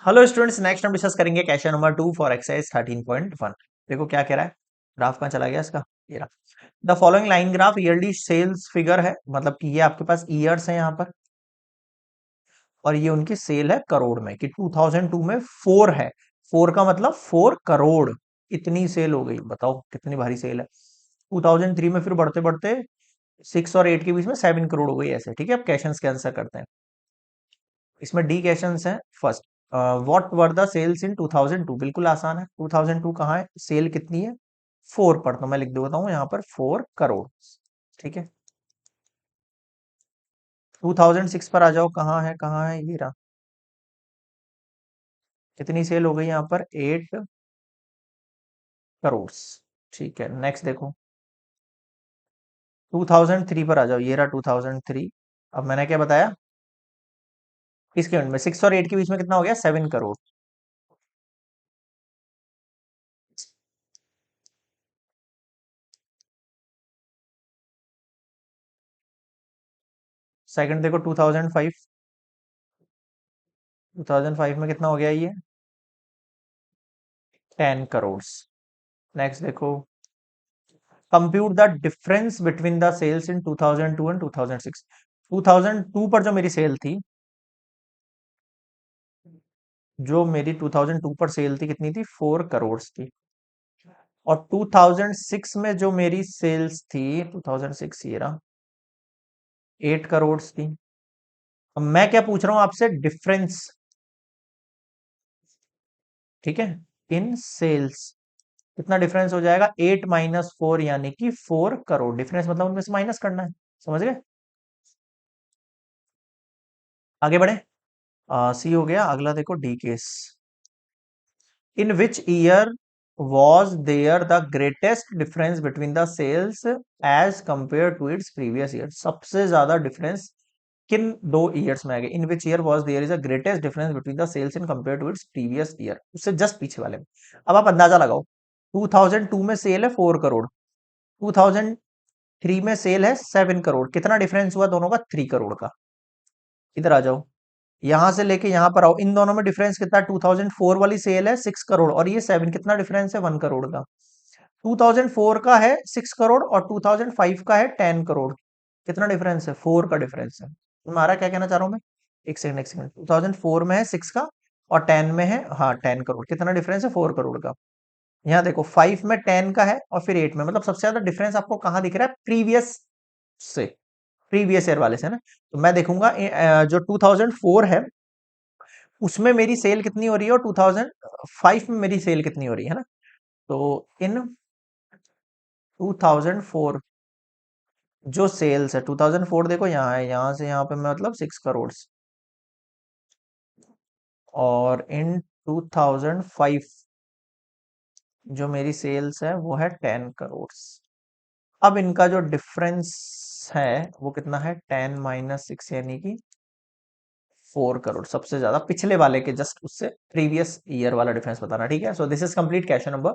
Hello students, next हम discuss करेंगे question number 2 for exercise 13.1। देखो क्या कह रहा है। ग्राफ कहाँ चला गया इसका। ये रहा। The following line graph yearly sales figure है, मतलब कि ये आपके पास ईयर्स है यहाँ पर, और ये उनकी सेल है करोड़ में कि 2002 में 4 है। 4 का मतलब 4 करोड़ इतनी सेल हो गई। बताओ कितनी भारी सेल है। 2003 में फिर बढ़ते बढ़ते 6 और 8 के बीच में 7 करोड़ हो गई ऐसे। ठीक है, अब क्वेश्चंस के आंसर करते हैं। इसमें डी क्वेश्चंस हैं। First, what were the sales in 2002। बिल्कुल आसान है। 2002 कहाँ है, सेल कितनी है 4 पर, तो मैं लिख देता हूँ यहाँ पर 4 करोड़। ठीक है। 2006 पर आ जाओ, कहाँ है, ये रहा। कितनी सेल हो गई यहाँ पर 8 करोड़। ठीक है, नेक्स्ट देखो। 2003 पर आ जाओ, ये रहा 2003। अब मैंने क्या बताया, किसके एंड में 6 और 8 के बीच में कितना हो गया 7 करोड़। सेकंड देखो 2005। 2005 में कितना हो गया ये 10 करोड़। नेक्स्ट देखो, compute the difference between the sales in 2002 and 2006। 2002 पर जो मेरी 2002 पर सेल थी कितनी थी 4 करोड़ थी। और 2006 में जो मेरी सेल्स थी 2006 ये रहा 8 करोड़ थी। अब मैं क्या पूछ रहा हूं आपसे, डिफरेंस। ठीक है, इन सेल्स कितना डिफरेंस हो जाएगा 8 माइनस 4 यानी कि 4 करोड़। डिफरेंस मतलब उनमें से माइनस करना है। समझ गए। आगे बढ़े। सी हो गया। अगला देखो D case. In which year was there the greatest difference between the sales as compared to its previous year। सबसे ज्यादा डिफरेंस किन दो ईयर्स में आ गया। In which year was there is a greatest difference between the sales in compare to its previous year. उससे just पीछे वाले में। अब आप अंदाजा लगाओ, 2002 में सेल है 4 करोड़, 2003 में सेल है 7 करोड़। कितना डिफरेंस हुआ दोनों का 3 करोड़ का। इधर आ जाओ, यहां से लेके यहां पर आओ, इन दोनों में डिफरेंस कितना है 2004 वाली सेल है 6 करोड़ और ये 7, कितना डिफरेंस है 1 करोड़ का। 2004 का है 6 करोड़ और 2005 का है 10 करोड़। कितना डिफरेंस है 4 का डिफरेंस है। तुम्हारा क्या कहना चाह रहा हूं मैं। एक सेकंड एक सेकंड, 2004 में है 6 का और 10 में है, हाँ 10 करोड़। कितना डिफरेंस है 4 करोड़ का। यहाँ देखो 5 में 10 का है और फिर 8 में, मतलब सबसे ज्यादा डिफरेंस आपको कहाँ दिख रहा है प्रीवियस से, प्रीवियस ईयर वाले से ना। तो मैं देखूंगा जो 2004 है उसमें मेरी सेल कितनी हो रही है और 2005 में मेरी सेल कितनी हो रही है ना। तो इन 2004 जो सेल्स है 2004 देखो यहाँ है, यहाँ से यहाँ पे मतलब 6 करोड़। और इन 2005 जो मेरी सेल्स है वो है 10 करोड़। अब इनका जो डिफरेंस है वो कितना है 10 माइनस 6 यानी कि 4 करोड़। सबसे ज्यादा पिछले वाले के जस्ट उससे प्रीवियस ईयर वाला डिफरेंस बताना। ठीक है, so this is complete question number